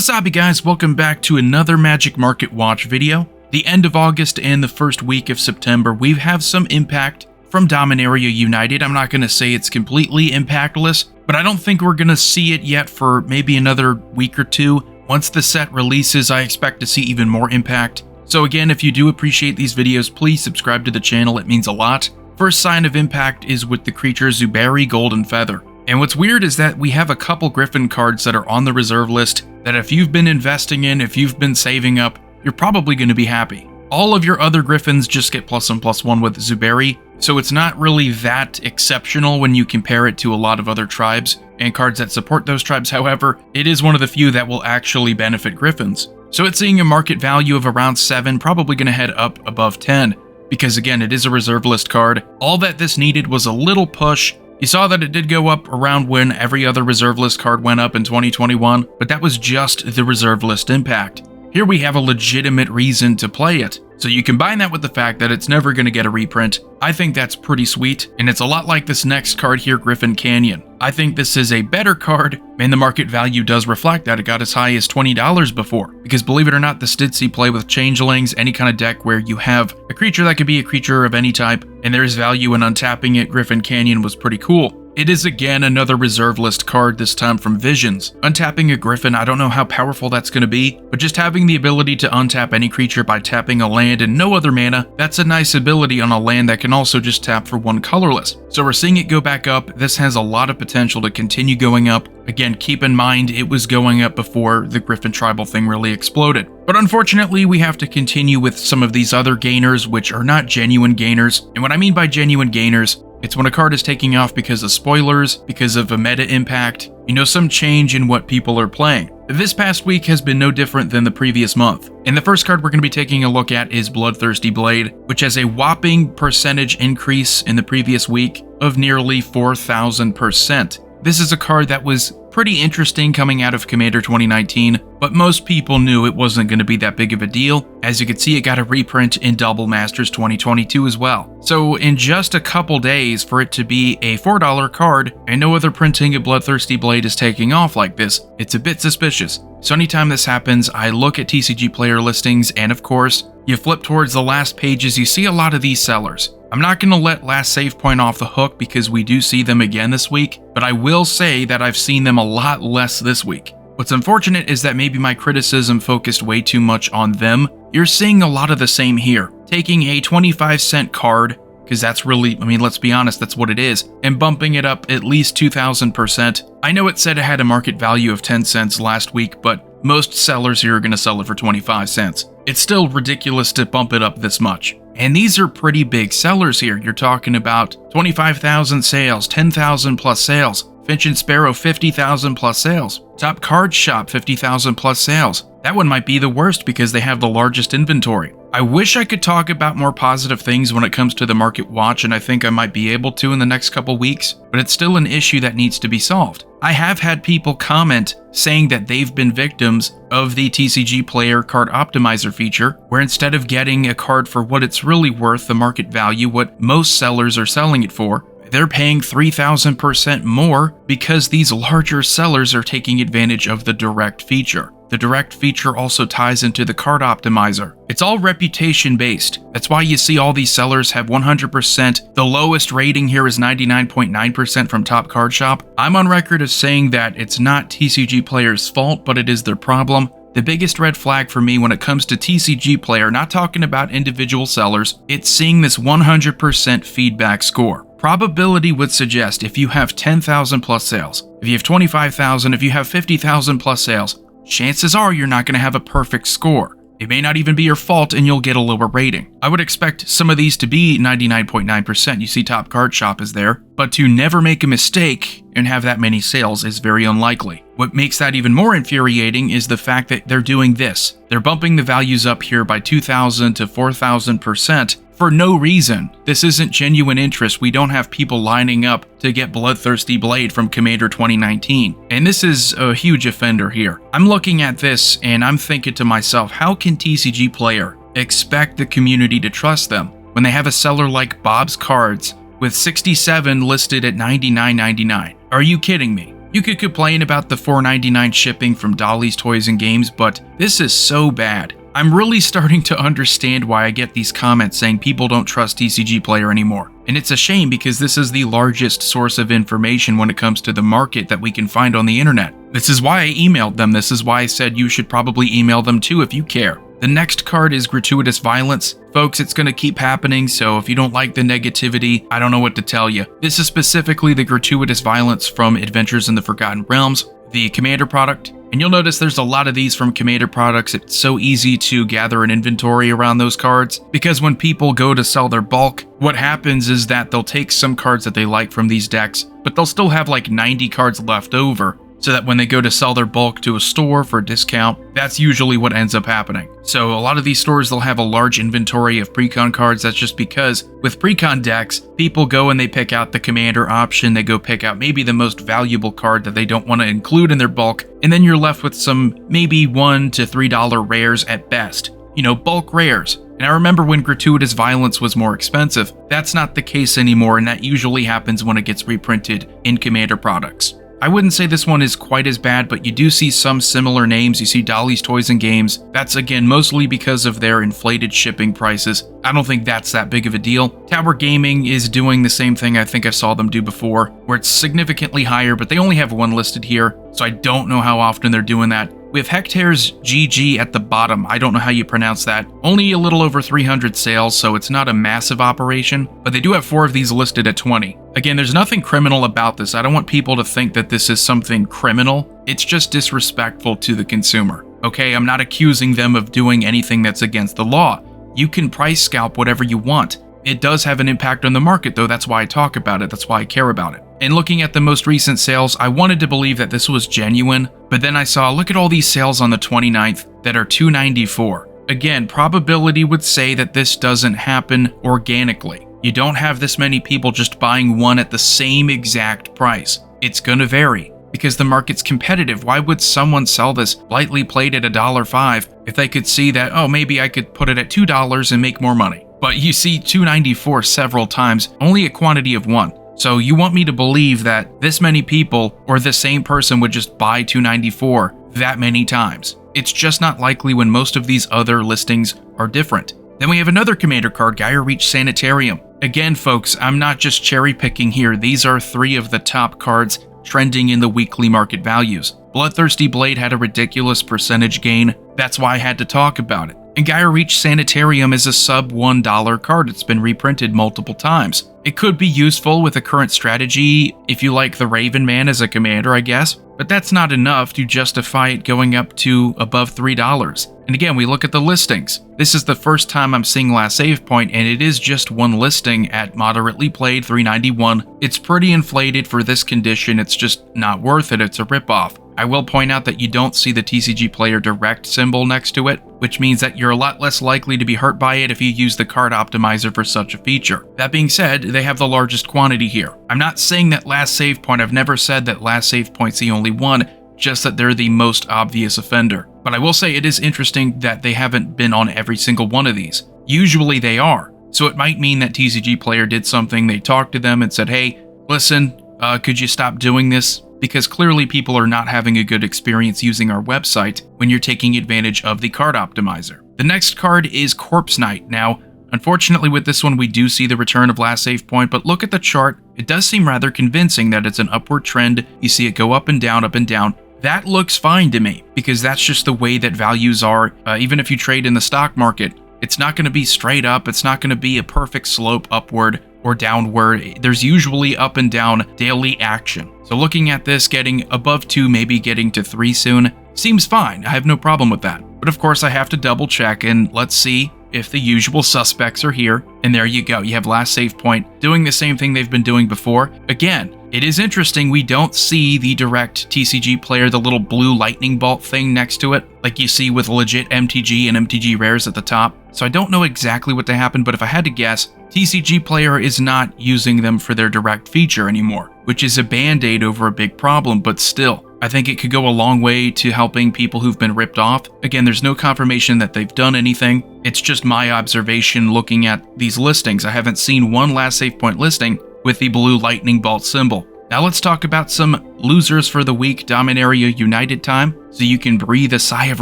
Wasabi guys, welcome back to another Magic Market Watch video. The end of August and the first week of September, we have some impact from Dominaria United. I'm not going to say it's completely impactless, but I don't think we're going to see it yet for maybe another week or two. Once the set releases, I expect to see even more impact. So again, if you do appreciate these videos, please subscribe to the channel, it means a lot. First sign of impact is with the creature Zuberi Golden Feather. And what's weird is that we have a couple Griffin cards that are on the reserve list that if you've been investing in, if you've been saving up, you're probably going to be happy. All of your other Griffins just get +1/+1 with Zuberi, so it's not really that exceptional when you compare it to a lot of other tribes and cards that support those tribes. However, it is one of the few that will actually benefit Griffins. So it's seeing a market value of around 7, probably going to head up above 10, because again, it is a reserve list card. All that this needed was a little push. You saw that it did go up around when every other reserve list card went up in 2021, but that was just the reserve list impact. Here we have a legitimate reason to play it. So you combine that with the fact that it's never going to get a reprint. I think that's pretty sweet, and it's a lot like this next card here, Griffin Canyon. I think this is a better card, and the market value does reflect that. It got as high as $20 before, because believe it or not, the TCGPlayer with changelings, any kind of deck where you have a creature that could be a creature of any type, and there's value in untapping it, Griffin Canyon was pretty cool. It is again another reserve list card, this time from Visions. Untapping a Griffin, I don't know how powerful that's going to be, but just having the ability to untap any creature by tapping a land and no other mana, that's a nice ability on a land that can also just tap for one colorless. So we're seeing it go back up. This has a lot of potential to continue going up. Again, keep in mind it was going up before the Griffin tribal thing really exploded. But unfortunately, we have to continue with some of these other gainers, which are not genuine gainers. And what I mean by genuine gainers, it's when a card is taking off because of spoilers, because of a meta impact, some change in what people are playing. This past week has been no different than the previous month. And the first card we're going to be taking a look at is Bloodthirsty Blade, which has a whopping percentage increase in the previous week of nearly 4,000%. This is a card that was pretty interesting coming out of Commander 2019, but most people knew it wasn't going to be that big of a deal. As you can see, it got a reprint in Double Masters 2022 as well. So in just a couple days, for it to be a $4 card, and no other printing of Bloodthirsty Blade is taking off like this, it's a bit suspicious. So anytime this happens, I look at TCGPlayer listings, and of course, you flip towards the last pages, you see a lot of these sellers. I'm not going to let Last Save Point off the hook because we do see them again this week, but I will say that I've seen them a lot less this week. What's unfortunate is that maybe my criticism focused way too much on them. You're seeing a lot of the same here. Taking a 25-cent card, because that's really, let's be honest, that's what it is, and bumping it up at least 2,000%. I know it said it had a market value of 10 cents last week, but most sellers here are going to sell it for 25 cents. It's still ridiculous to bump it up this much. And these are pretty big sellers here. You're talking about 25,000 sales, 10,000 plus sales. Finch and Sparrow, 50,000 plus sales. Top Card Shop, 50,000 plus sales. That one might be the worst because they have the largest inventory. I wish I could talk about more positive things when it comes to the market watch, and I think I might be able to in the next couple weeks, but it's still an issue that needs to be solved. I have had people comment saying that they've been victims of the TCGPlayer card optimizer feature, where instead of getting a card for what it's really worth, the market value, what most sellers are selling it for, they're paying 3,000% more because these larger sellers are taking advantage of the direct feature. The direct feature also ties into the card optimizer. It's all reputation based. That's why you see all these sellers have 100%. The lowest rating here is 99.9% from Top Card Shop. I'm on record as saying that it's not TCGPlayer's fault, but it is their problem. The biggest red flag for me when it comes to TCGPlayer, not talking about individual sellers, it's seeing this 100% feedback score. Probability would suggest if you have 10,000 plus sales, if you have 25,000, if you have 50,000 plus sales, chances are you're not going to have a perfect score. It may not even be your fault and you'll get a lower rating. I would expect some of these to be 99.9%. You see Top Card Shop is there, but to never make a mistake and have that many sales is very unlikely. What makes that even more infuriating is the fact that they're doing this. They're bumping the values up here by 2,000 to 4,000% for no reason. This isn't genuine interest. We don't have people lining up to get Bloodthirsty Blade from Commander 2019. And this is a huge offender here. I'm looking at this and I'm thinking to myself, how can TCGPlayer expect the community to trust them when they have a seller like Bob's Cards with 67 listed at $99.99? Are you kidding me? You could complain about the $4.99 shipping from Dolly's Toys and Games, but this is so bad. I'm really starting to understand why I get these comments saying people don't trust TCGPlayer anymore. And it's a shame because this is the largest source of information when it comes to the market that we can find on the internet. This is why I emailed them. This is why I said you should probably email them too if you care. The next card is Gratuitous Violence. Folks, it's going to keep happening, so if you don't like the negativity, I don't know what to tell you. This is specifically the Gratuitous Violence from Adventures in the Forgotten Realms, the Commander product. And you'll notice there's a lot of these from Commander products. It's so easy to gather an inventory around those cards, because when people go to sell their bulk, what happens is that they'll take some cards that they like from these decks, but they'll still have like 90 cards left over, so that when they go to sell their bulk to a store for a discount, that's usually what ends up happening. So a lot of these stores, they'll have a large inventory of precon cards. That's just because with precon decks, people go and they pick out the Commander option, they go pick out maybe the most valuable card that they don't want to include in their bulk, and then you're left with some maybe $1 to $3 rares at best. You know, bulk rares. And I remember when Gratuitous Violence was more expensive. That's not the case anymore, and that usually happens when it gets reprinted in Commander products. I wouldn't say this one is quite as bad, but you do see some similar names. You see Dolly's Toys and Games. That's again mostly because of their inflated shipping prices. I don't think that's that big of a deal. Tower Gaming is doing the same thing I think I saw them do before, where it's significantly higher, but they only have one listed here, so I don't know how often they're doing that. We have Hectare's GG at the bottom. I don't know how you pronounce that. Only a little over 300 sales, so it's not a massive operation, but they do have 4 of these listed at 20. Again, there's nothing criminal about this. I don't want people to think that this is something criminal. It's just disrespectful to the consumer. Okay, I'm not accusing them of doing anything that's against the law. You can price scalp whatever you want. It does have an impact on the market, though. That's why I talk about it. That's why I care about it. And looking at the most recent sales, I wanted to believe that this was genuine, but then I saw, look at all these sales on the 29th that are $294. Again, probability would say that this doesn't happen organically. You don't have this many people just buying one at the same exact price. It's going to vary because the market's competitive. Why would someone sell this lightly played at $1.05 if they could see that, oh, maybe I could put it at $2 and make more money? But you see $294 several times, only a quantity of one. So you want me to believe that this many people or the same person would just buy $294 that many times? It's just not likely when most of these other listings are different. Then we have another Commander card, Gaia Reach Sanitarium. Again, folks, I'm not just cherry picking here. These are 3 of the top cards trending in the weekly market values. Bloodthirsty Blade had a ridiculous percentage gain. That's why I had to talk about it. And Gaia Reach Sanitarium is a sub $1 card. It's been reprinted multiple times. It could be useful with a current strategy if you like the Raven Man as a commander, I guess. But that's not enough to justify it going up to above $3. And again, we look at the listings. This is the first time I'm seeing Last Save Point, and it is just one listing at moderately played $391. It's pretty inflated for this condition. It's just not worth it. It's a ripoff. I will point out that you don't see the TCGPlayer Direct symbol next to it, which means that you're a lot less likely to be hurt by it if you use the card optimizer for such a feature. That being said, they have the largest quantity here. I'm not saying that Last Save Point, I've never said that Last Save Point's the only one, just that they're the most obvious offender. But I will say it is interesting that they haven't been on every single one of these. Usually they are. So it might mean that TCGPlayer did something, they talked to them and said, hey, listen, could you stop doing this? Because clearly people are not having a good experience using our website when you're taking advantage of the card optimizer. The next card is Corpse Knight. Now, unfortunately with this one we do see the return of Last Save Point, but look at the chart. It does seem rather convincing that it's an upward trend. You see it go up and down, up and down. That looks fine to me, because that's just the way that values are. Even if you trade in the stock market, it's not going to be straight up. It's not going to be a perfect slope upward or downward. There's usually up and down daily action. So looking at this, getting above 2, maybe getting to 3 soon, seems fine. I have no problem with that. But of course I have to double check, and let's see if the usual suspects are here. And there you go. You have Last Save Point doing the same thing they've been doing before. Again, it is interesting we don't see the direct TCGPlayer, the little blue lightning bolt thing next to it, like you see with legit MTG and MTG rares at the top. So I don't know exactly what happened, but if I had to guess, TCGPlayer is not using them for their direct feature anymore, which is a band-aid over a big problem, but still, I think it could go a long way to helping people who've been ripped off. Again, there's no confirmation that they've done anything. It's just my observation looking at these listings. I haven't seen one Last Save Point listing with the blue lightning bolt symbol. Now let's talk about some losers for the week. Dominaria United time, so you can breathe a sigh of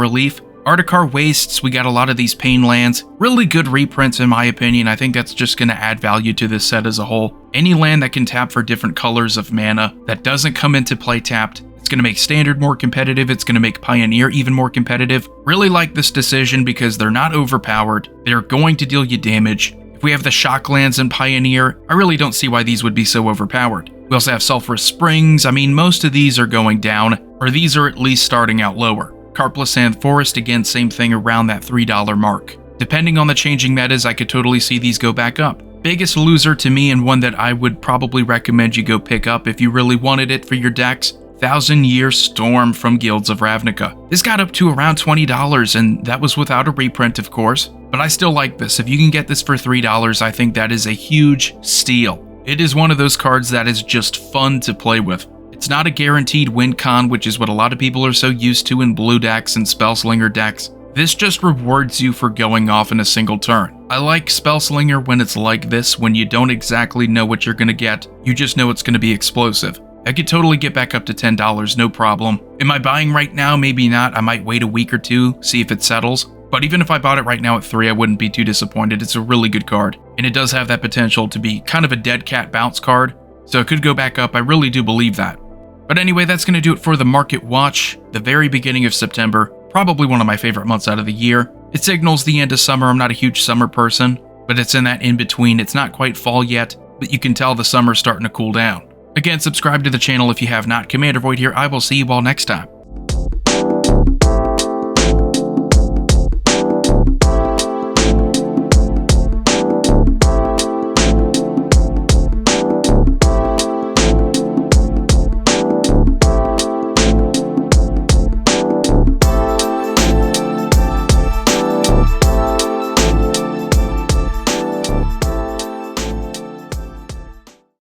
relief. Artikar Wastes, we got a lot of these pain lands. Really good reprints in my opinion. I think that's just going to add value to this set as a whole. Any land that can tap for different colors of mana that doesn't come into play tapped. It's going to make Standard more competitive. It's going to make Pioneer even more competitive. Really like this decision because they're not overpowered. They're going to deal you damage. If we have the shock lands in Pioneer, I really don't see why these would be so overpowered. We also have Sulphurous Springs. I mean, most of these are going down, or these are at least starting out lower. Carpless Sand Forest, again, same thing around that $3 mark. Depending on the changing metas, I could totally see these go back up. Biggest loser to me, and one that I would probably recommend you go pick up if you really wanted it for your decks, 1000-Year Storm from Guilds of Ravnica. This got up to around $20, and that was without a reprint, of course. But I still like this. If you can get this for $3, I think that is a huge steal. It is one of those cards that is just fun to play with. It's not a guaranteed win con, which is what a lot of people are so used to in blue decks and Spellslinger decks. This just rewards you for going off in a single turn. I like Spellslinger when it's like this, when you don't exactly know what you're going to get, you just know it's going to be explosive. I could totally get back up to $10, no problem. Am I buying right now? Maybe not. I might wait a week or two, see if it settles. But even if I bought it right now at $3, I wouldn't be too disappointed. It's a really good card. And it does have that potential to be kind of a dead cat bounce card, so it could go back up. I really do believe that. But anyway, that's going to do it for the Market Watch. The very beginning of September, probably one of my favorite months out of the year. It signals the end of summer. I'm not a huge summer person, but it's in that in-between. It's not quite fall yet, but you can tell the summer's starting to cool down. Again, subscribe to the channel if you have not. Commander Void here. I will see you all next time.